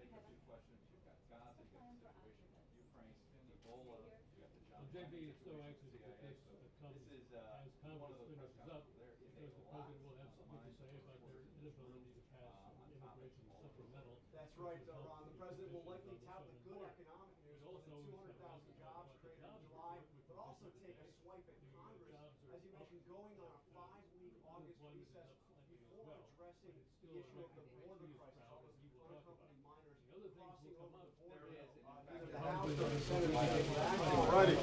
take a few questions. You've got Gaza, you've got the situation with Ukraine, Ebola, you got the John JB is so situation anxious with to get CIA. this So accomplished this is as one of Congress those press finishes up, conferences. There is because a the lot President will have on the something to minds say of about their reporters in this room inability to pass on an topics immigration all over the world. supplemental. That's Which right, would help Ron. The the president will conditions likely on the tout the southern good border. economic It news from the also is having us 200,000 to talk jobs about the created in jobs July, report, which but was also issued take a today. swipe at The Congress, jobs are as you up, mentioned, going on a but 5-week August unemployment is recess up slightly as before well. addressing But it's the still a issue of the record that border he is crisis, proud, all and those he will talk about unaccompanied it. minors The other things crossing will come over up. the border. There is. And in Neither fact, the House or the Senate White is House taking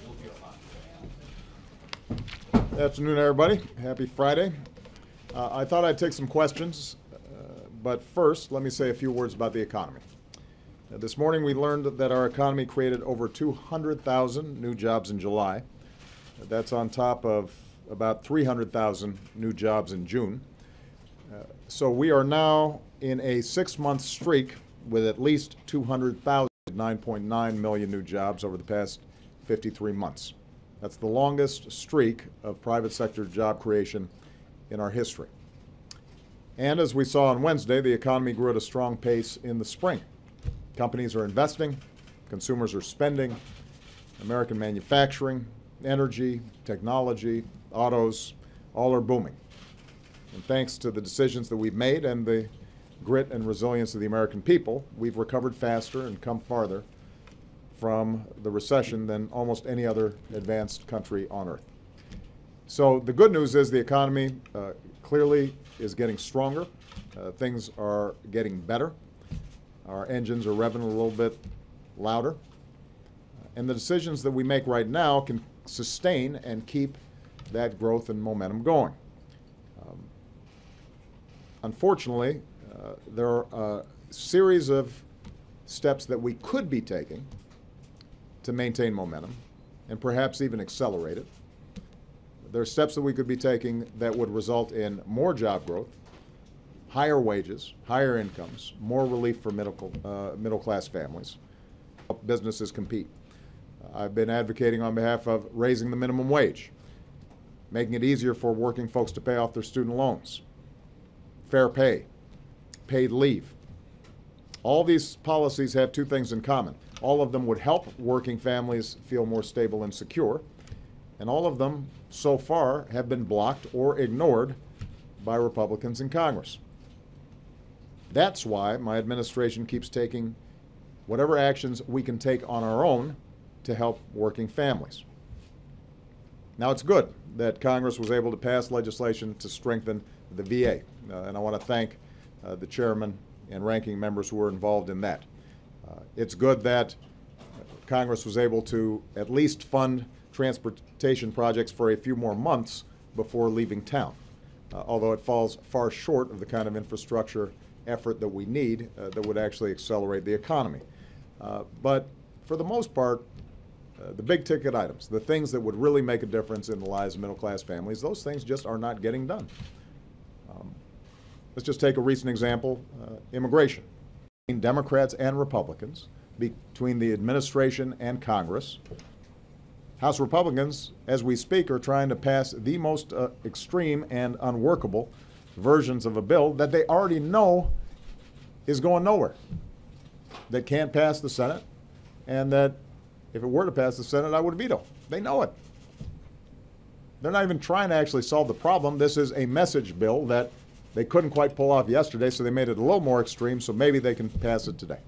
will Good afternoon, everybody. Happy Friday. I thought I'd take some questions, but first, let me say a few words about the economy. This morning, we learned that our economy created over 200,000 new jobs in July. That's on top of about 300,000 new jobs in June. So we are now in a 6-month streak with at least 200,000, 9.9 million new jobs over the past 53 months. That's the longest streak of private sector job creation in our history. And as we saw on Wednesday, the economy grew at a strong pace in the spring. Companies are investing, consumers are spending, American manufacturing, energy, technology, autos, all are booming. And thanks to the decisions that we've made and the grit and resilience of the American people, we've recovered faster and come farther from the recession than almost any other advanced country on earth. So the good news is the economy clearly is getting stronger. Things are getting better. Our engines are revving a little bit louder. And the decisions that we make right now can sustain and keep that growth and momentum going. Unfortunately, there are a series of steps that we could be taking to maintain momentum and perhaps even accelerate it. There are steps that we could be taking that would result in more job growth, higher wages, higher incomes, more relief for middle-class families, help businesses compete. I've been advocating on behalf of raising the minimum wage, making it easier for working folks to pay off their student loans, fair pay, paid leave. All these policies have two things in common. All of them would help working families feel more stable and secure, and all of them so far have been blocked or ignored by Republicans in Congress. That's why my administration keeps taking whatever actions we can take on our own to help working families. Now, it's good that Congress was able to pass legislation to strengthen the VA, and I want to thank the chairman and ranking members who were involved in that. It's good that Congress was able to at least fund transportation projects for a few more months before leaving town, although it falls far short of the kind of infrastructure effort that we need that would actually accelerate the economy. But for the most part, the big ticket items, the things that would really make a difference in the lives of middle-class families, those things just are not getting done. Let's just take a recent example, immigration. Between Democrats and Republicans, between the administration and Congress, House Republicans, as we speak, are trying to pass the most extreme and unworkable versions of a bill that they already know is going nowhere, that can't pass the Senate, and that if it were to pass the Senate, I would veto. They know it. They're not even trying to actually solve the problem. This is a message bill that they couldn't quite pull off yesterday, so they made it a little more extreme, so maybe they can pass it today,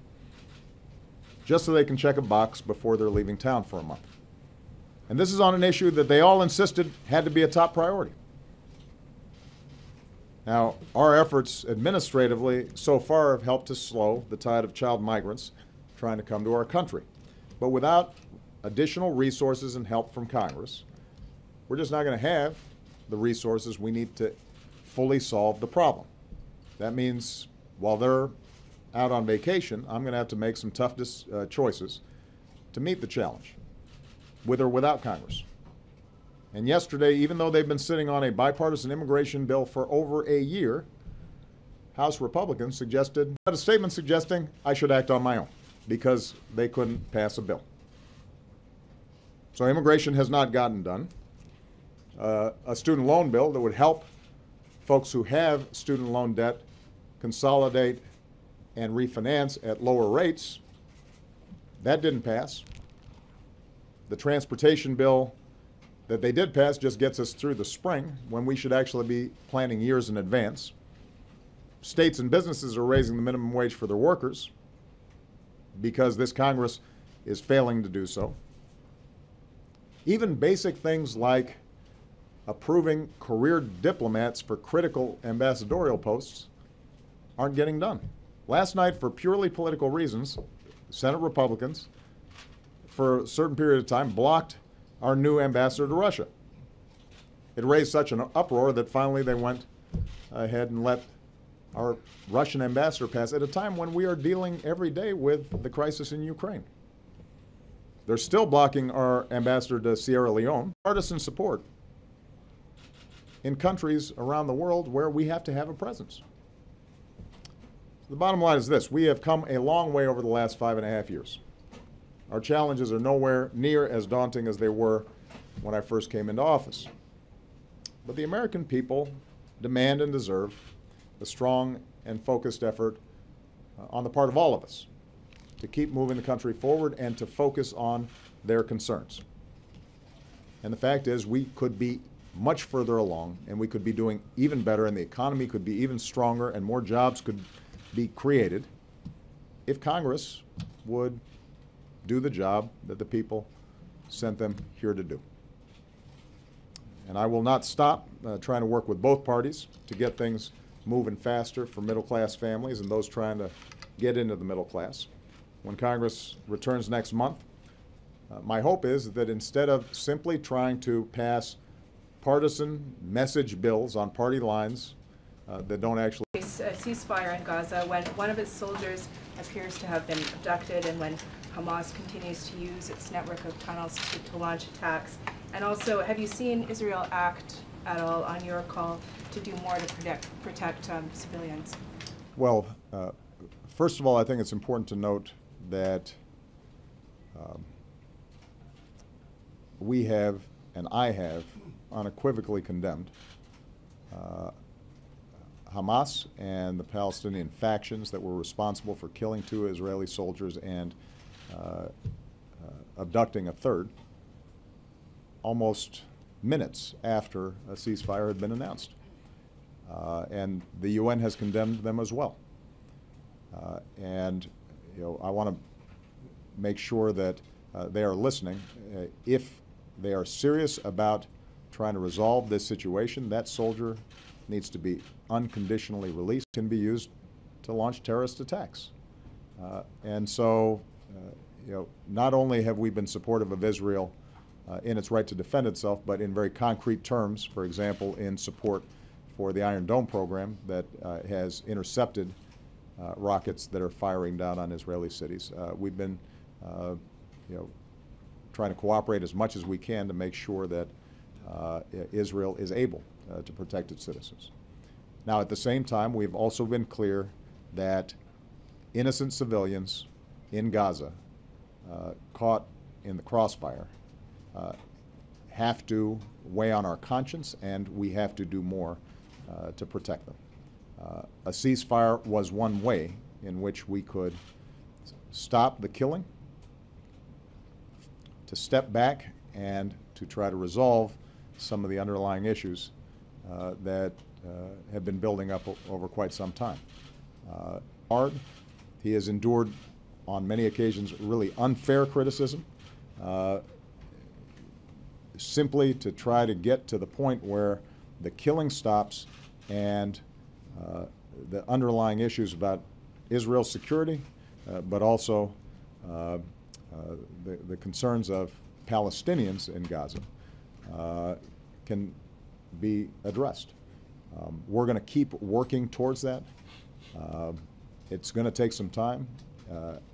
just so they can check a box before they're leaving town for a month. And this is on an issue that they all insisted had to be a top priority. Now, our efforts administratively so far have helped to slow the tide of child migrants trying to come to our country. But without additional resources and help from Congress, we're just not going to have the resources we need to fully solve the problem. That means while they're out on vacation, I'm going to have to make some tough choices to meet the challenge, with or without Congress. And yesterday, even though they've been sitting on a bipartisan immigration bill for over a year, House Republicans had a statement suggesting I should act on my own because they couldn't pass a bill. So immigration has not gotten done. A student loan bill that would help folks who have student loan debt consolidate and refinance at lower rates. That didn't pass. The transportation bill that they did pass just gets us through the spring when we should actually be planning years in advance. States and businesses are raising the minimum wage for their workers because this Congress is failing to do so. Even basic things like approving career diplomats for critical ambassadorial posts aren't getting done. Last night, for purely political reasons, Senate Republicans, for a certain period of time, blocked our new ambassador to Russia. It raised such an uproar that finally they went ahead and let our Russian ambassador pass at a time when we are dealing every day with the crisis in Ukraine. They're still blocking our ambassador to Sierra Leone. Partisan support in countries around the world where we have to have a presence. The bottom line is this: we have come a long way over the last 5.5 years. Our challenges are nowhere near as daunting as they were when I first came into office. But the American people demand and deserve a strong and focused effort on the part of all of us to keep moving the country forward and to focus on their concerns. And the fact is, we could be much further along, and we could be doing even better, and the economy could be even stronger, and more jobs could be created if Congress would do the job that the people sent them here to do. And I will not stop trying to work with both parties to get things moving faster for middle-class families and those trying to get into the middle class. When Congress returns next month, my hope is that instead of simply trying to pass partisan message bills on party lines that don't actually A ceasefire in Gaza when one of its soldiers appears to have been abducted and when Hamas continues to use its network of tunnels to launch attacks. And also, have you seen Israel act at all on your call to do more to protect civilians? Well, first of all, I think it's important to note that we have, and I have, unequivocally condemned Hamas and the Palestinian factions that were responsible for killing 2 Israeli soldiers and abducting a third almost minutes after a ceasefire had been announced. And the UN has condemned them as well. And I want to make sure that they are listening. If they are serious about trying to resolve this situation, that soldier needs to be unconditionally released. Can be used to launch terrorist attacks. And so, not only have we been supportive of Israel in its right to defend itself, but in very concrete terms, for example, in support for the Iron Dome program that has intercepted rockets that are firing down on Israeli cities. We've been, trying to cooperate as much as we can to make sure that Israel is able to protect its citizens. Now, at the same time, we've also been clear that innocent civilians in Gaza caught in the crossfire have to weigh on our conscience, and we have to do more to protect them. A ceasefire was one way in which we could stop the killing, to step back and to try to resolve some of the underlying issues that have been building up over quite some time. Hard. He has endured on many occasions really unfair criticism, simply to try to get to the point where the killing stops and the underlying issues about Israel's security, but also the concerns of Palestinians in Gaza can be addressed. We're going to keep working towards that. It's going to take some time.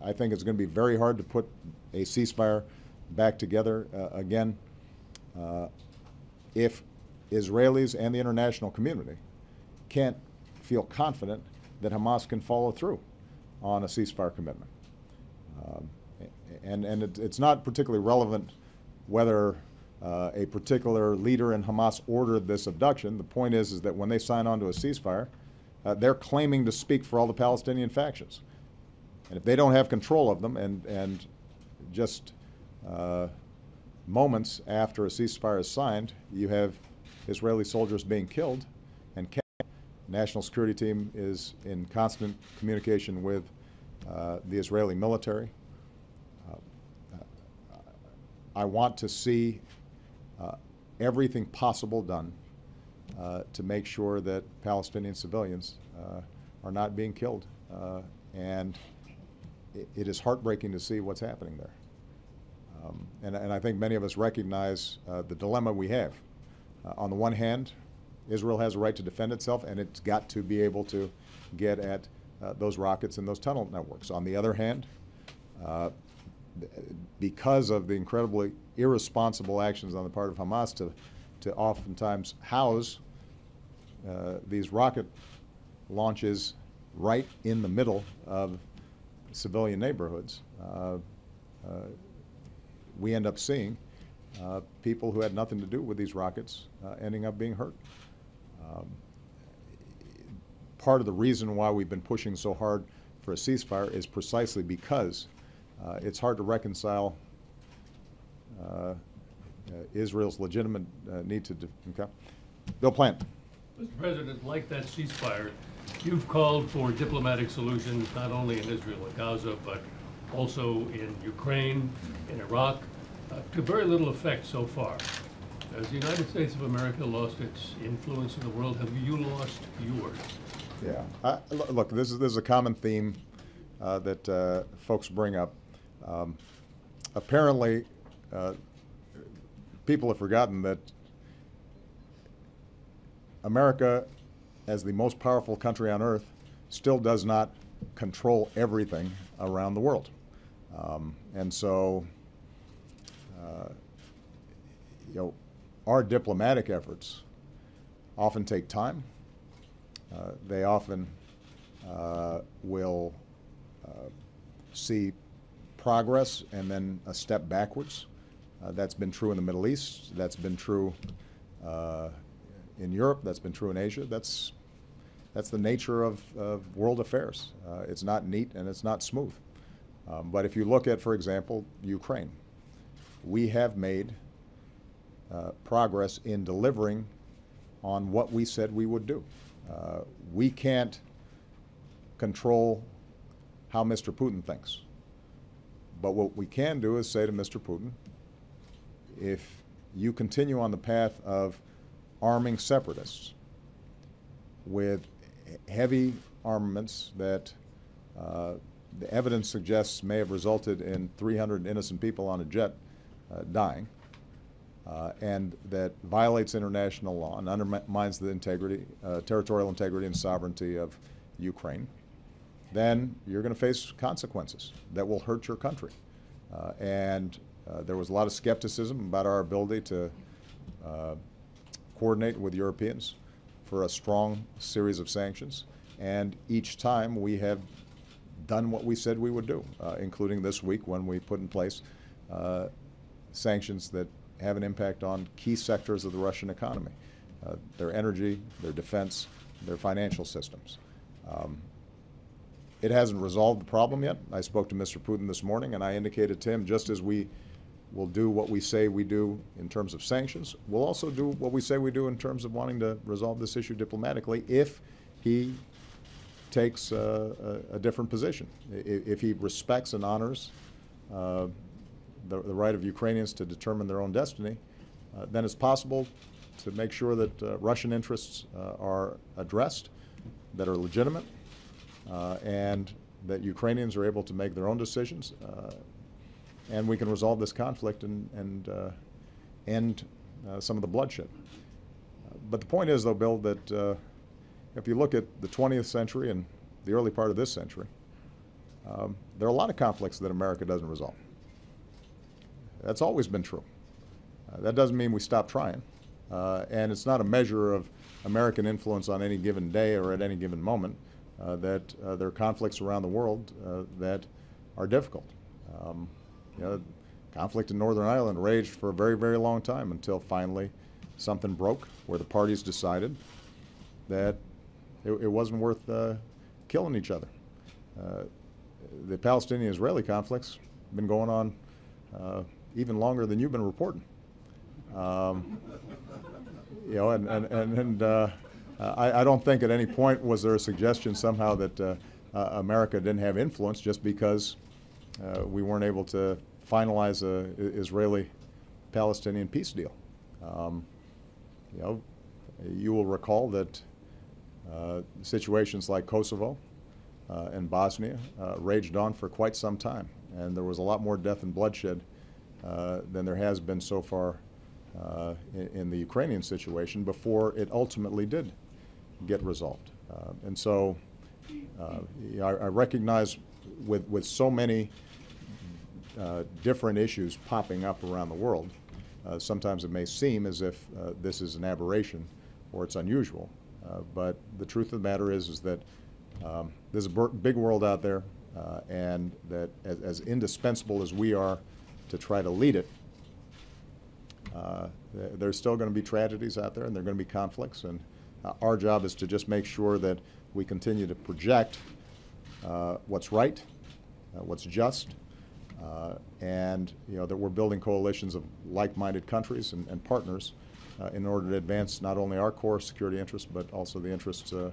I think it's going to be very hard to put a ceasefire back together again if Israelis and the international community can't feel confident that Hamas can follow through on a ceasefire commitment. And it's not particularly relevant whether a particular leader in Hamas ordered this abduction. The point is that when they sign on to a ceasefire, they're claiming to speak for all the Palestinian factions. And if they don't have control of them, and just moments after a ceasefire is signed, you have Israeli soldiers being killed and captured. The National Security Team is in constant communication with the Israeli military. I want to see everything possible done to make sure that Palestinian civilians are not being killed. And it is heartbreaking to see what's happening there. And I think many of us recognize the dilemma we have. On the one hand, Israel has a right to defend itself, and it's got to be able to get at those rockets and those tunnel networks. On the other hand, because of the incredibly irresponsible actions on the part of Hamas to oftentimes house these rocket launches right in the middle of civilian neighborhoods, we end up seeing people who had nothing to do with these rockets ending up being hurt. Part of the reason why we've been pushing so hard for a ceasefire is precisely because it's hard to reconcile Israel's legitimate need to. Okay. Bill Plant. Mr. President, like that ceasefire, you've called for diplomatic solutions not only in Israel and Gaza, but also in Ukraine, in Iraq, to very little effect so far. Has the United States of America lost its influence in the world? Have you lost yours? Yeah. Look, this is a common theme that folks bring up. Apparently, people have forgotten that America, as the most powerful country on earth, still does not control everything around the world. And so, our diplomatic efforts often take time. They often will see progress and then a step backwards. That's been true in the Middle East. That's been true in Europe. That's been true in Asia. That's the nature of world affairs. It's not neat and it's not smooth. But if you look at, for example, Ukraine, we have made progress in delivering on what we said we would do. We can't control how Mr. Putin thinks. But what we can do is say to Mr. Putin, if you continue on the path of arming separatists with heavy armaments that the evidence suggests may have resulted in 300 innocent people on a jet dying, and that violates international law and undermines the integrity, territorial integrity and sovereignty of Ukraine, then you're going to face consequences that will hurt your country. And there was a lot of skepticism about our ability to coordinate with Europeans for a strong series of sanctions. And each time we have done what we said we would do, including this week when we put in place sanctions that have an impact on key sectors of the Russian economy, their energy, their defense, their financial systems. It hasn't resolved the problem yet. I spoke to Mr. Putin this morning, and I indicated to him, just as we will do what we say we do in terms of sanctions, we'll also do what we say we do in terms of wanting to resolve this issue diplomatically if he takes a different position. If he respects and honors the right of Ukrainians to determine their own destiny, then it's possible to make sure that Russian interests are addressed, that are legitimate, and that Ukrainians are able to make their own decisions, and we can resolve this conflict and end some of the bloodshed. But the point is, though, Bill, that if you look at the 20th century and the early part of this century, there are a lot of conflicts that America doesn't resolve. That's always been true. That doesn't mean we stop trying. And it's not a measure of American influence on any given day or at any given moment that there are conflicts around the world that are difficult. Conflict in Northern Ireland raged for a very, very long time until finally something broke where the parties decided that it wasn't worth killing each other. the Palestinian-Israeli conflict's been going on even longer than you've been reporting. You know, I don't think at any point was there a suggestion somehow that America didn't have influence just because we weren't able to finalize a Israeli-Palestinian peace deal. You know, you will recall that situations like Kosovo and Bosnia raged on for quite some time, and there was a lot more death and bloodshed than there has been so far in the Ukrainian situation before it ultimately did get resolved. And so I recognize with so many different issues popping up around the world, sometimes it may seem as if this is an aberration or it's unusual. But the truth of the matter is that there's a big world out there, and that as indispensable as we are to try to lead it, there's still going to be tragedies out there, and there are going to be conflicts, and our job is to just make sure that we continue to project what's right, what's just, and you know that we're building coalitions of like-minded countries and partners in order to advance not only our core security interests but also the interests of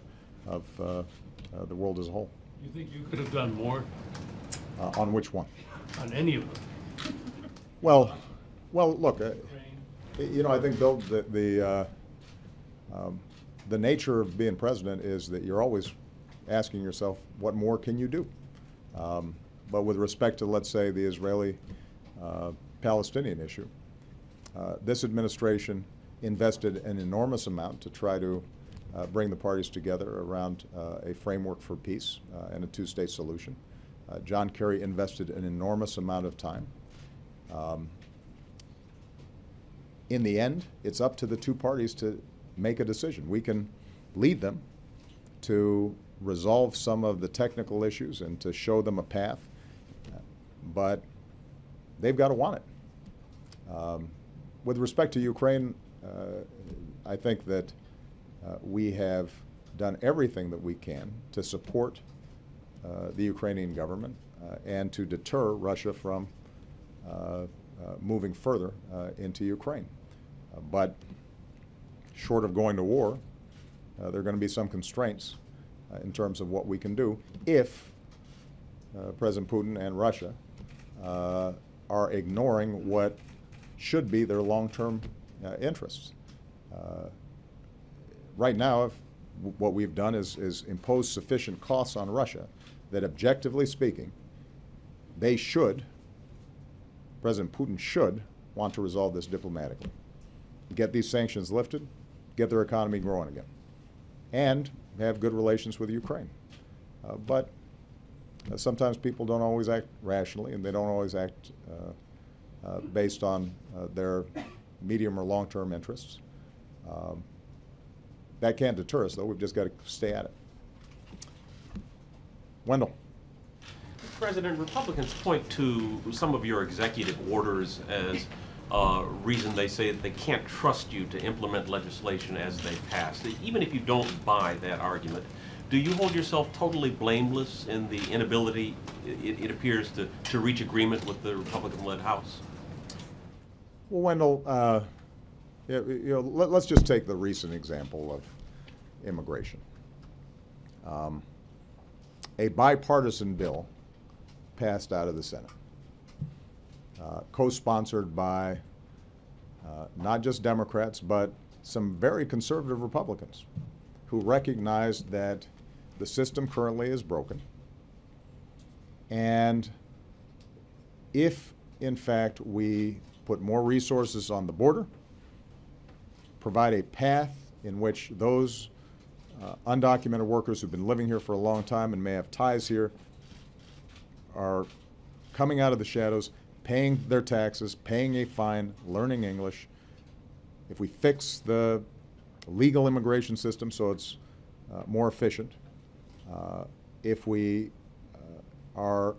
the world as a whole. You think you could have done more? On which one? On any of them? Well, look, you know, I think, Bill, the nature of being president is that you're always asking yourself, what more can you do? But with respect to, let's say, the Israeli-Palestinian issue, this administration invested an enormous amount to try to bring the parties together around a framework for peace and a two-state solution. John Kerry invested an enormous amount of time. In the end, it's up to the two parties to make a decision. We can lead them to resolve some of the technical issues and to show them a path, but they've got to want it. With respect to Ukraine, I think that we have done everything that we can to support the Ukrainian government and to deter Russia from moving further into Ukraine. But short of going to war, there are going to be some constraints in terms of what we can do if President Putin and Russia are ignoring what should be their long-term interests. Right now, what we've done is impose sufficient costs on Russia that, objectively speaking, they should, President Putin should, want to resolve this diplomatically. Get these sanctions lifted, get their economy growing again, and have good relations with Ukraine. But sometimes people don't always act rationally, and they don't always act based on their medium or long-term interests. That can't deter us, though. We've just got to stay at it. Wendell. President, Republicans point to some of your executive orders as reason they say that they can't trust you to implement legislation as they pass. Even if you don't buy that argument, do you hold yourself totally blameless in the inability, it appears, to reach agreement with the Republican-led House? Well, Wendell, let's just take the recent example of immigration. A bipartisan bill passed out of the Senate, co-sponsored by not just Democrats, but some very conservative Republicans who recognized that the system currently is broken. And if, in fact, we put more resources on the border, provide a path in which those undocumented workers who've been living here for a long time and may have ties here are coming out of the shadows, paying their taxes, paying a fine, learning English. If we fix the legal immigration system so it's more efficient, if we are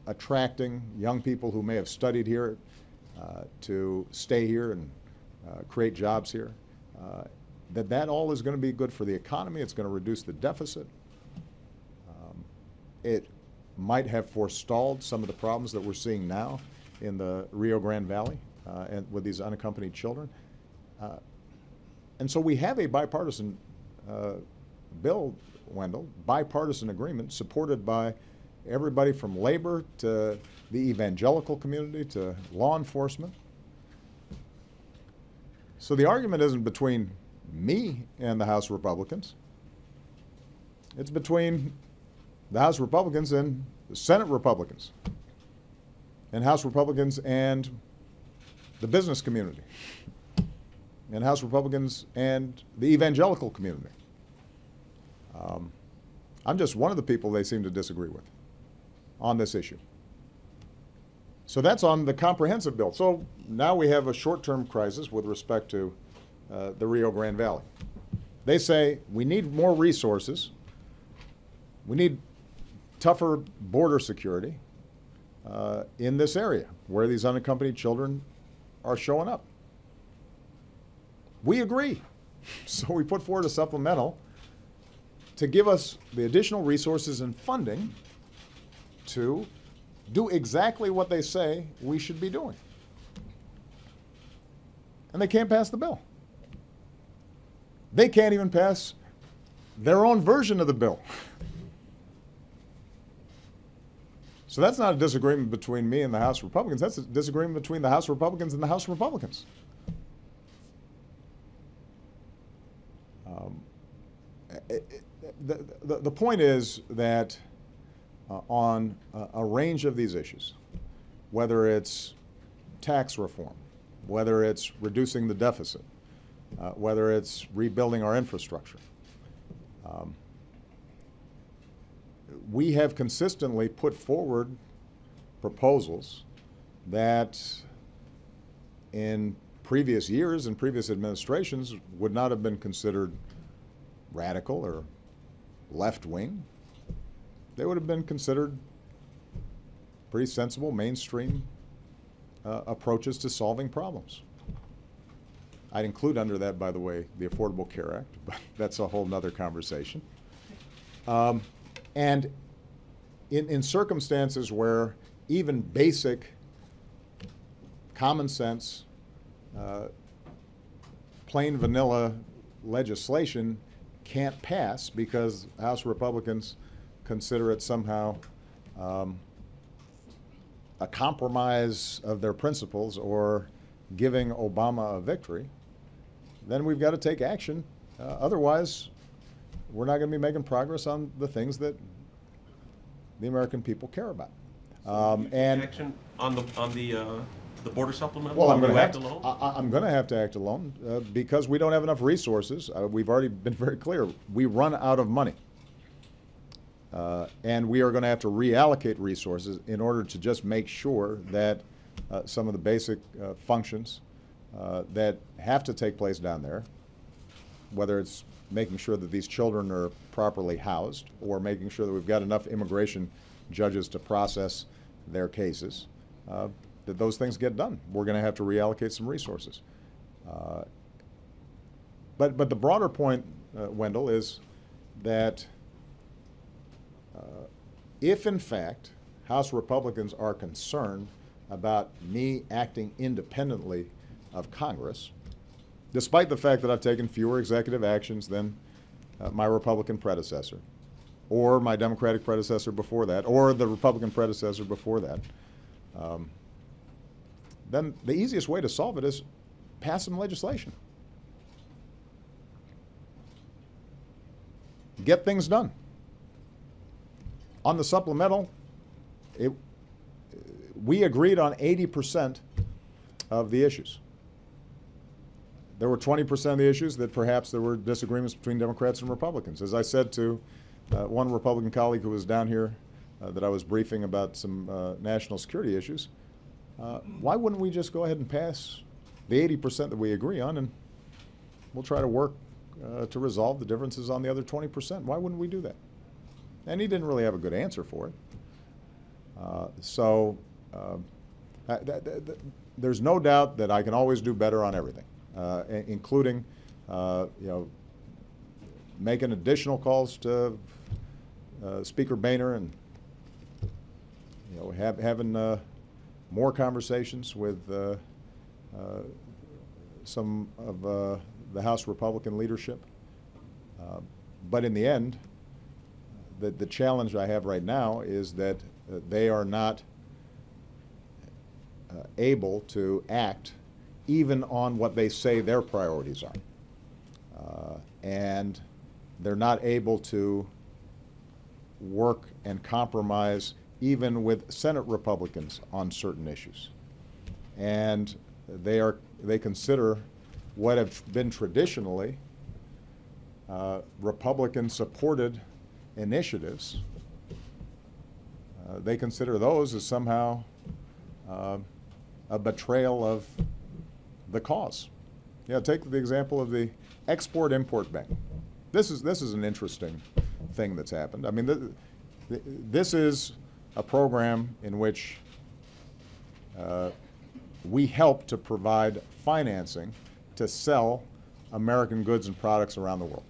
attracting young people who may have studied here to stay here and create jobs here, that all is going to be good for the economy. It's going to reduce the deficit. It might have forestalled some of the problems that we're seeing now in the Rio Grande Valley and with these unaccompanied children. And so we have a bipartisan bill, Wendell, bipartisan agreement supported by everybody from labor to the evangelical community to law enforcement. So the argument isn't between me and the House Republicans. It's between the House Republicans and the Senate Republicans, and House Republicans and the business community, and House Republicans and the evangelical community. I'm just one of the people they seem to disagree with on this issue. So that's on the comprehensive bill. So now we have a short-term crisis with respect to the Rio Grande Valley. They say we need more resources. We need tougher border security in this area where these unaccompanied children are showing up. We agree. So we put forward a supplemental to give us the additional resources and funding to do exactly what they say we should be doing. And they can't pass the bill. They can't even pass their own version of the bill. So that's not a disagreement between me and the House Republicans. That's a disagreement between the House Republicans and the House Republicans. The point is that on a range of these issues, whether it's tax reform, whether it's reducing the deficit, whether it's rebuilding our infrastructure, we have consistently put forward proposals that in previous years and previous administrations would not have been considered radical or left-wing. They would have been considered pretty sensible, mainstream approaches to solving problems. I'd include under that, by the way, the Affordable Care Act, but that's a whole nother conversation. And in circumstances where even basic common sense, plain vanilla legislation can't pass because House Republicans consider it somehow a compromise of their principles or giving Obama a victory, then we've got to take action. Otherwise, we're not going to be making progress on the things that the American people care about. And action on the border supplemental? Well, I'm going to to have to act alone because we don't have enough resources. We've already been very clear. We run out of money. And we are going to have to reallocate resources in order to just make sure that some of the basic functions that have to take place down there, whether it's making sure that these children are properly housed or making sure that we've got enough immigration judges to process their cases, that those things get done. We're going to have to reallocate some resources. But the broader point, Wendell, is that if in fact House Republicans are concerned about me acting independently of Congress, despite the fact that I've taken fewer executive actions than my Republican predecessor, or my Democratic predecessor before that, or the Republican predecessor before that, then the easiest way to solve it is pass some legislation. Get things done. On the supplemental, we agreed on 80% of the issues. There were 20% of the issues that perhaps there were disagreements between Democrats and Republicans. As I said to one Republican colleague who was down here that I was briefing about some national security issues, why wouldn't we just go ahead and pass the 80% that we agree on, and we'll try to work to resolve the differences on the other 20%? Why wouldn't we do that? And he didn't really have a good answer for it. There's no doubt that I can always do better on everything, including making additional calls to Speaker Boehner and having more conversations with some of the House Republican leadership. But in the end, the challenge I have right now is that they are not able to act even on what they say their priorities are. And they're not able to work and compromise even with Senate Republicans on certain issues. And they consider what have been traditionally Republican-supported initiatives, they consider those as somehow a betrayal of the cause. Take the example of the Export-Import Bank. This is an interesting thing that's happened. I mean, this is a program in which we help to provide financing to sell American goods and products around the world.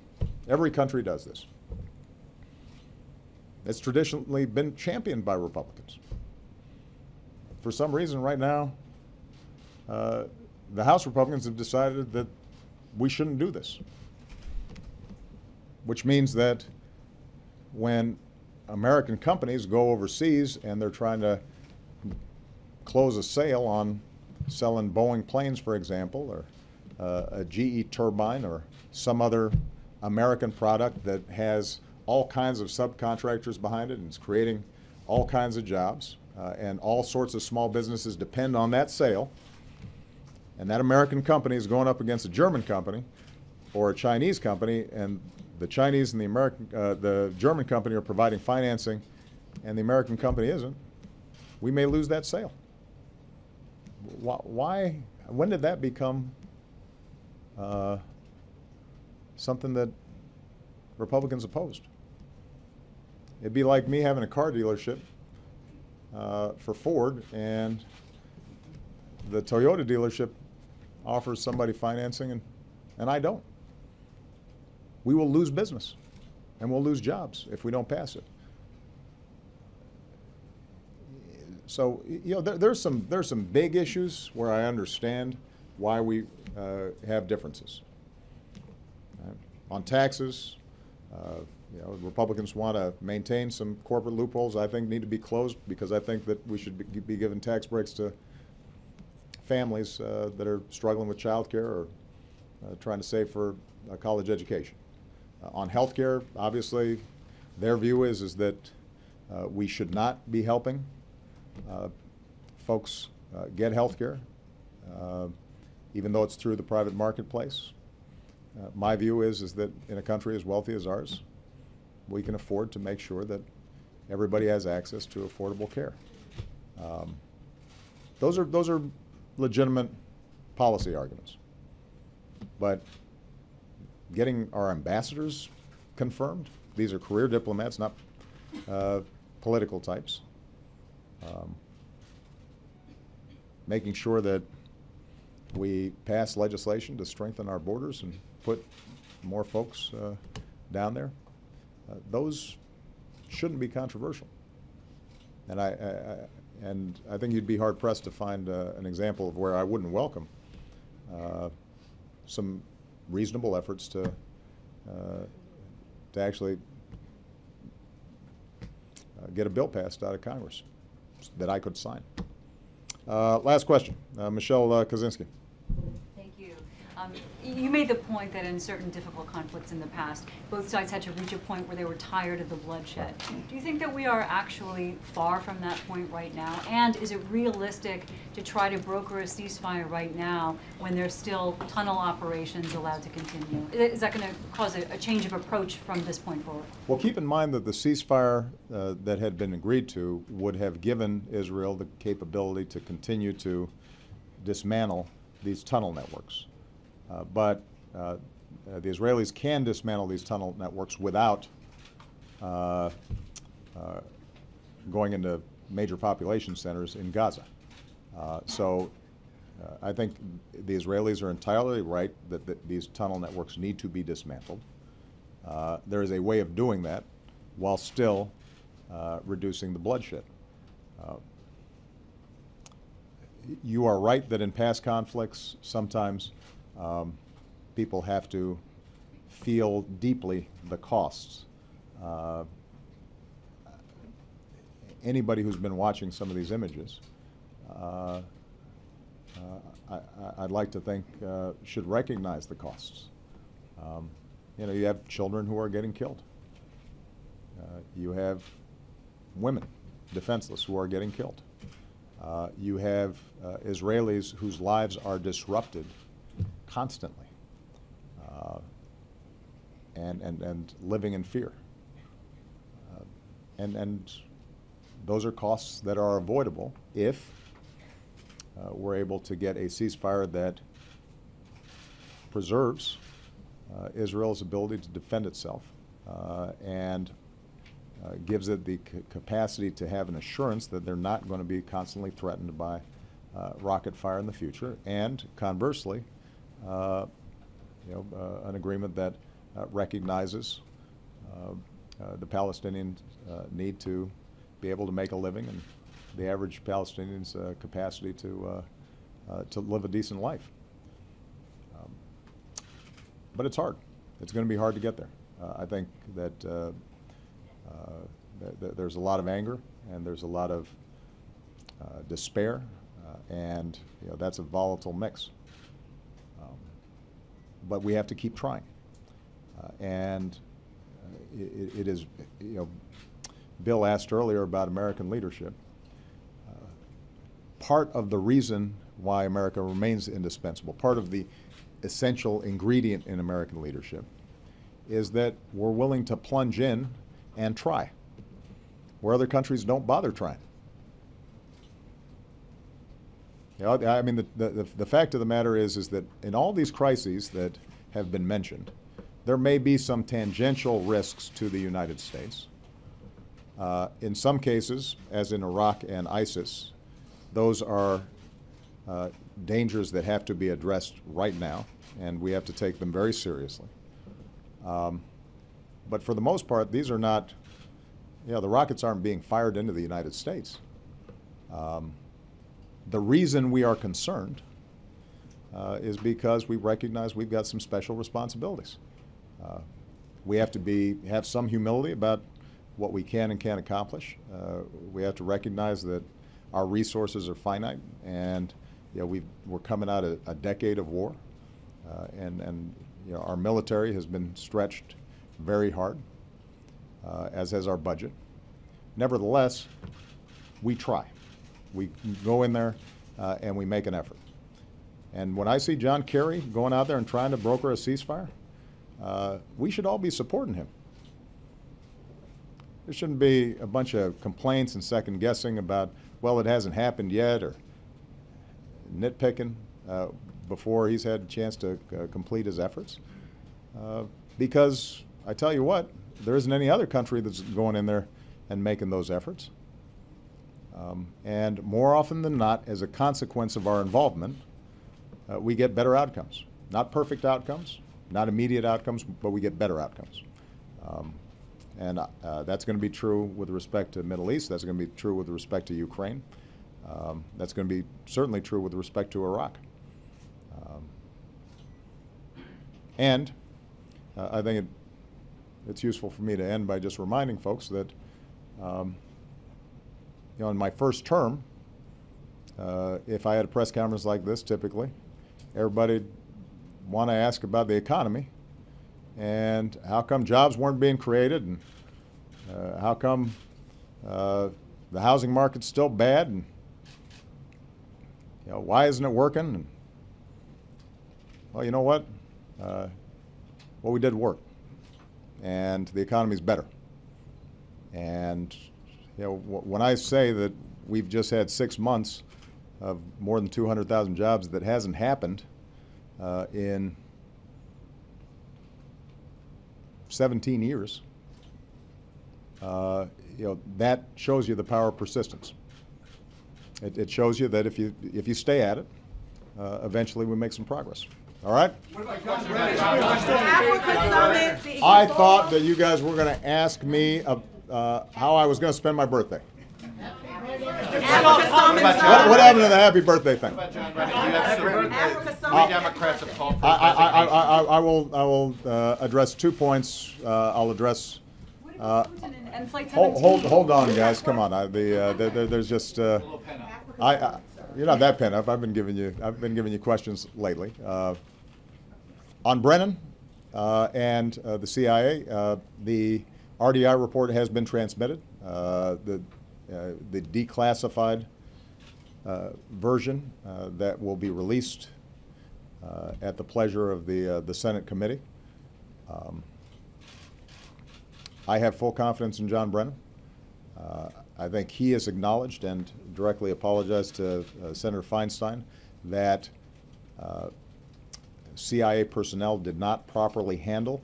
Every country does this. It's traditionally been championed by Republicans. For some reason, right now, the House Republicans have decided that we shouldn't do this, which means that when American companies go overseas and they're trying to close a sale on selling Boeing planes, for example, or a GE turbine or some other American product that has all kinds of subcontractors behind it and is creating all kinds of jobs, and all sorts of small businesses depend on that sale, and that American company is going up against a German company or a Chinese company, and the Chinese and the German company are providing financing and the American company isn't, we may lose that sale. Why? When did that become something that Republicans opposed? It'd be like me having a car dealership for Ford, and the Toyota dealership offers somebody financing and I don't. We will lose business and we'll lose jobs if we don't pass it. So, there's some big issues where I understand why we have differences. On taxes, Republicans want to maintain some corporate loopholes I think need to be closed, because I think that we should be giving tax breaks to families that are struggling with child care or trying to save for a college education. On health care, obviously, their view is that we should not be helping folks get health care, even though it's through the private marketplace. My view is that in a country as wealthy as ours, we can afford to make sure that everybody has access to affordable care. Those are legitimate policy arguments. But getting our ambassadors confirmed, these are career diplomats, not political types. Making sure that we pass legislation to strengthen our borders and put more folks down there, those shouldn't be controversial. And I think you'd be hard pressed to find an example of where I wouldn't welcome some reasonable efforts to actually get a bill passed out of Congress that I could sign. Last question, Michelle Kaczynski. Thank you. You made the point that in certain difficult conflicts in the past, both sides had to reach a point where they were tired of the bloodshed. Do you think that we are actually far from that point right now? And is it realistic to try to broker a ceasefire right now when there's still tunnel operations allowed to continue? Is that going to cause a change of approach from this point forward? Well, keep in mind that the ceasefire that had been agreed to would have given Israel the capability to continue to dismantle these tunnel networks. But the Israelis can dismantle these tunnel networks without going into major population centers in Gaza. So I think the Israelis are entirely right that these tunnel networks need to be dismantled. There is a way of doing that while still reducing the bloodshed. You are right that in past conflicts, sometimes people have to feel deeply the costs. Anybody who's been watching some of these images, I'd like to think should recognize the costs. You have children who are getting killed. You have women, defenseless, who are getting killed. You have Israelis whose lives are disrupted constantly and living in fear. And those are costs that are avoidable if we're able to get a ceasefire that preserves Israel's ability to defend itself and gives it the capacity to have an assurance that they're not going to be constantly threatened by rocket fire in the future, and conversely, an agreement that recognizes the Palestinian need to be able to make a living and the average Palestinian's capacity to live a decent life. But it's hard. It's going to be hard to get there. I think that there's a lot of anger and there's a lot of despair, and that's a volatile mix. But we have to keep trying. And it is, Bill asked earlier about American leadership. Part of the reason why America remains indispensable, part of the essential ingredient in American leadership, is that we're willing to plunge in and try, where other countries don't bother trying. I mean, the fact of the matter is that in all these crises that have been mentioned, there may be some tangential risks to the United States. In some cases, as in Iraq and ISIS, those are dangers that have to be addressed right now, and we have to take them very seriously. But for the most part, these are not, the rockets aren't being fired into the United States. The reason we are concerned is because we recognize we've got some special responsibilities. We have to have some humility about what we can and can't accomplish. We have to recognize that our resources are finite, and we're coming out of a decade of war, and our military has been stretched very hard, as has our budget. Nevertheless, we try. We go in there and we make an effort. And when I see John Kerry going out there and trying to broker a ceasefire, we should all be supporting him. There shouldn't be a bunch of complaints and second guessing about, well, it hasn't happened yet, or nitpicking before he's had a chance to complete his efforts. Because I tell you what, there isn't any other country that's going in there and making those efforts. And more often than not, as a consequence of our involvement, we get better outcomes. Not perfect outcomes, not immediate outcomes, but we get better outcomes. And that's going to be true with respect to the Middle East. That's going to be true with respect to Ukraine. That's going to be certainly true with respect to Iraq. And I think it's useful for me to end by just reminding folks that in my first term, if I had a press conference like this, typically, everybody would want to ask about the economy and how come jobs weren't being created, and how come the housing market's still bad, and why isn't it working? And, well, you know what? What we did worked, and the economy's better. And when I say that we've just had 6 months of more than 200,000 jobs, that hasn't happened in 17 years, that shows you the power of persistence. It shows you that if you stay at it, eventually we make some progress. All right? I thought that you guys were going to ask me how I was going to spend my birthday. What happened to the happy birthday thing? John Brennan, you have three Democrats have called for I will address 2 points. I'll address. What about Putin and Flight 17? Hold on, guys. Come on. There's just. You're not that pent up. I've been giving you questions lately. On Brennan and the CIA, the RDI report has been transmitted. The declassified version that will be released at the pleasure of the Senate committee. I have full confidence in John Brennan. I think he has acknowledged and directly apologized to Senator Feinstein that CIA personnel did not properly handle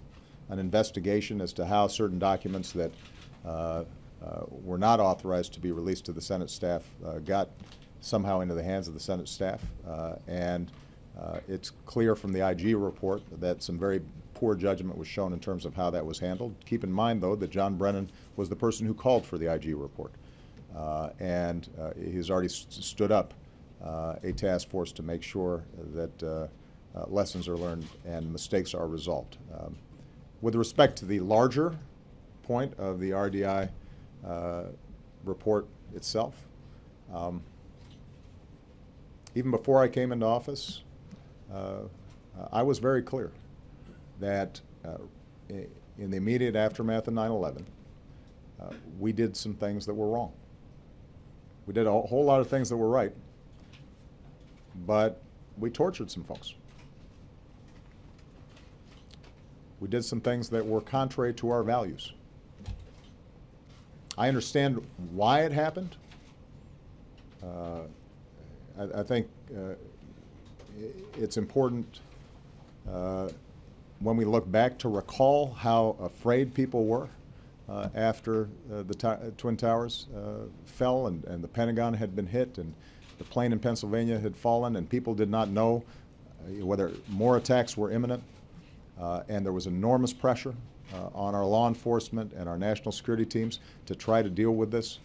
an investigation as to how certain documents that were not authorized to be released to the Senate staff got somehow into the hands of the Senate staff. And it's clear from the IG report that some very poor judgment was shown in terms of how that was handled. Keep in mind, though, that John Brennan was the person who called for the IG report. And he's already stood up a task force to make sure that lessons are learned and mistakes are resolved. With respect to the larger point of the RDI report itself, even before I came into office, I was very clear that in the immediate aftermath of 9/11, we did some things that were wrong. We did a whole lot of things that were right, but we tortured some folks. We did some things that were contrary to our values. I understand why it happened. I think it's important when we look back to recall how afraid people were after the Twin Towers fell and the Pentagon had been hit and the plane in Pennsylvania had fallen and people did not know whether more attacks were imminent. And there was enormous pressure on our law enforcement and our national security teams to try to deal with this.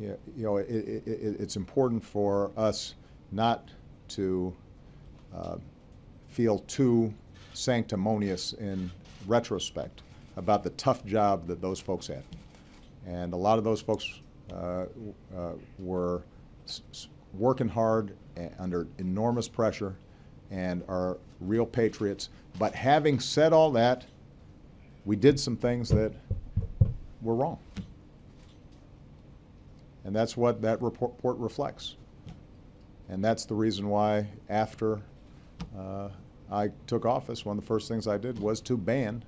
It's important for us not to feel too sanctimonious in retrospect about the tough job that those folks had. And a lot of those folks were working hard under enormous pressure and are real patriots. But having said all that, we did some things that were wrong. And that's what that report reflects. And that's the reason why after I took office, one of the first things I did was to ban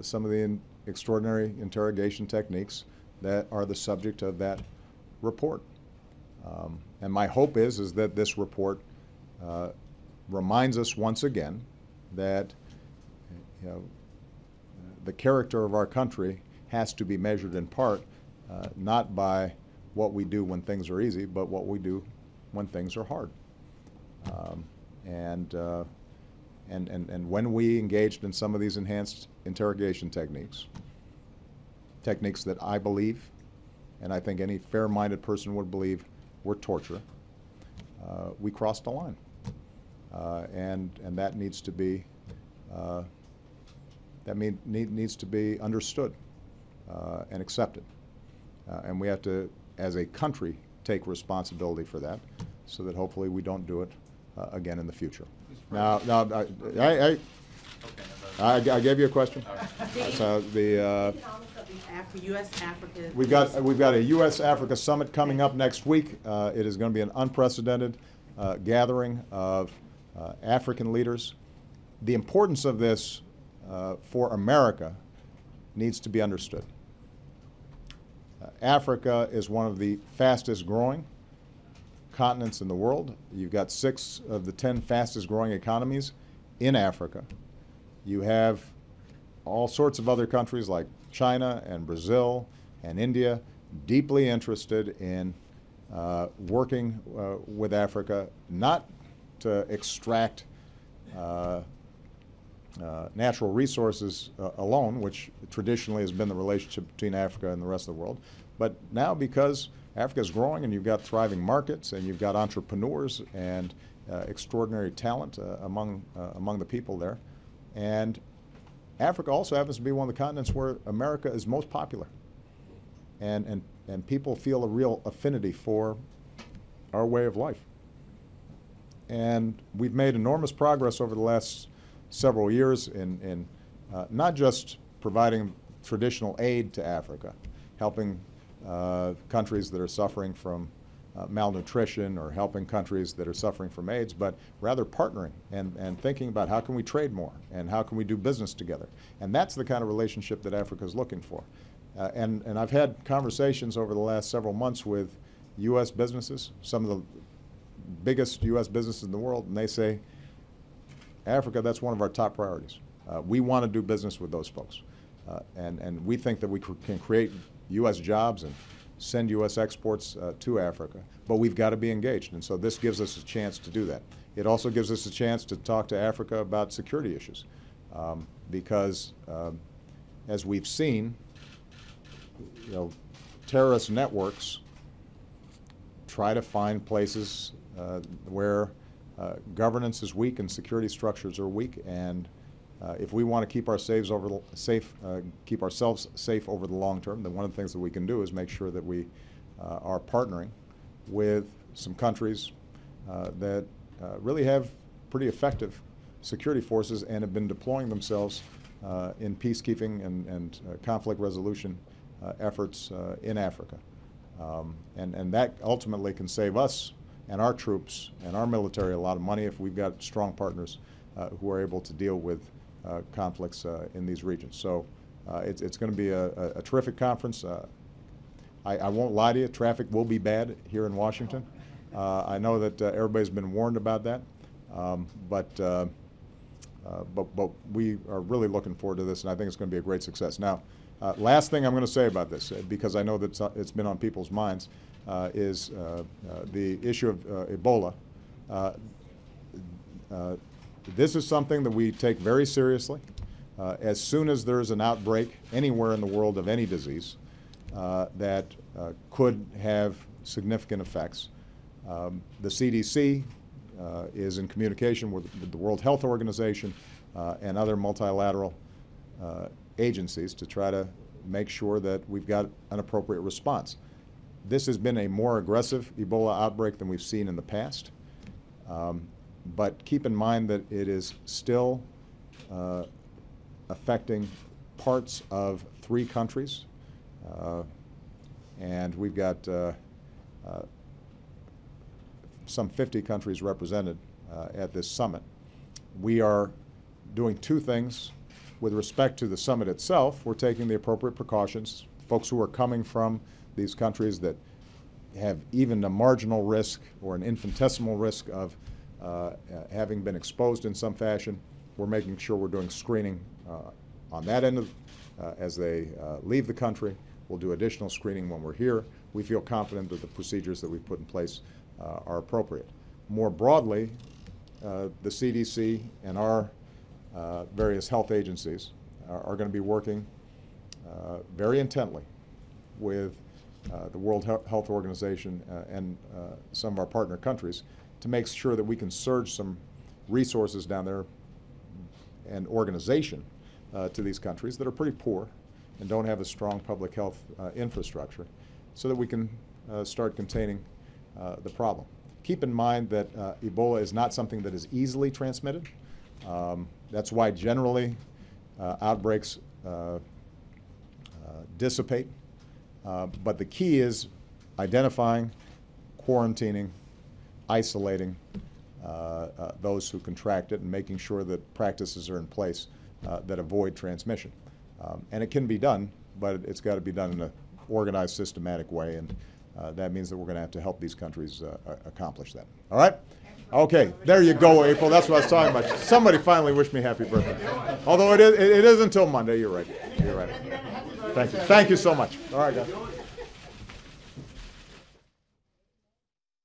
some of the extraordinary interrogation techniques that are the subject of that report. And my hope is that this report reminds us once again that the character of our country has to be measured in part not by what we do when things are easy, but what we do when things are hard. And when we engaged in some of these enhanced interrogation techniques that I believe, and I think any fair-minded person would believe, were torture, we crossed a line. And that needs to be needs to be understood and accepted. And we have to, as a country, take responsibility for that, so that hopefully we don't do it again in the future. Now, I gave you a question. So we've got a U.S.-Africa summit coming up next week. It is going to be an unprecedented gathering of African leaders. The importance of this for America needs to be understood. Africa is one of the fastest growing continents in the world. You've got 6 of the 10 fastest growing economies in Africa. You have all sorts of other countries like China and Brazil and India deeply interested in working with Africa, not to extract natural resources alone, which traditionally has been the relationship between Africa and the rest of the world. But now, because Africa is growing and you've got thriving markets and you've got entrepreneurs and extraordinary talent among the people there, and Africa also happens to be one of the continents where America is most popular, and people feel a real affinity for our way of life. And we've made enormous progress over the last several years in not just providing traditional aid to Africa, helping countries that are suffering from malnutrition or helping countries that are suffering from AIDS, but rather partnering and thinking about how can we trade more and how can we do business together. And that's the kind of relationship that Africa is looking for. And I've had conversations over the last several months with U.S. businesses, some of the biggest U.S. businesses in the world, and they say, Africa, that's one of our top priorities. We want to do business with those folks. And we think that we can create U.S. jobs and send U.S. exports to Africa, but we've got to be engaged, and so this gives us a chance to do that. It also gives us a chance to talk to Africa about security issues, because as we've seen, terrorist networks try to find places where governance is weak and security structures are weak, and if we want to keep ourselves safe over the long term, then one of the things that we can do is make sure that we are partnering with some countries that really have pretty effective security forces and have been deploying themselves in peacekeeping and conflict resolution efforts in Africa. And that ultimately can save us and our troops and our military a lot of money if we've got strong partners who are able to deal with conflicts in these regions. So it's going to be a terrific conference. I won't lie to you, traffic will be bad here in Washington. I know that everybody's been warned about that, but we are really looking forward to this, and I think it's going to be a great success. Now, last thing I'm going to say about this, because I know that it's been on people's minds, is the issue of Ebola. This is something that we take very seriously. As soon as there's an outbreak anywhere in the world of any disease that could have significant effects, the CDC is in communication with the World Health Organization and other multilateral agencies to try to make sure that we've got an appropriate response. This has been a more aggressive Ebola outbreak than we've seen in the past. But keep in mind that it is still affecting parts of 3 countries, and we've got some 50 countries represented at this summit. We are doing 2 things. With respect to the summit itself, we're taking the appropriate precautions. Folks who are coming from these countries that have even a marginal risk or an infinitesimal risk of having been exposed in some fashion, we're making sure we're doing screening on that end of, as they leave the country. We'll do additional screening when we're here. We feel confident that the procedures that we've put in place are appropriate. More broadly, the CDC and our various health agencies are going to be working very intently with the World Health Organization and some of our partner countries to make sure that we can surge some resources down there and organization to these countries that are pretty poor and don't have a strong public health infrastructure, so that we can start containing the problem. Keep in mind that Ebola is not something that is easily transmitted. That's why generally outbreaks dissipate. But the key is identifying, quarantining, isolating those who contract it, and making sure that practices are in place that avoid transmission. And it can be done, but it's got to be done in an organized, systematic way, and that means that we're going to have to help these countries accomplish that. All right? Okay, there you go, April. That's what I was talking about. Somebody finally wished me happy birthday. Although it is until Monday. You're right. You're right. Thank you. Thank you so much. All right, guys.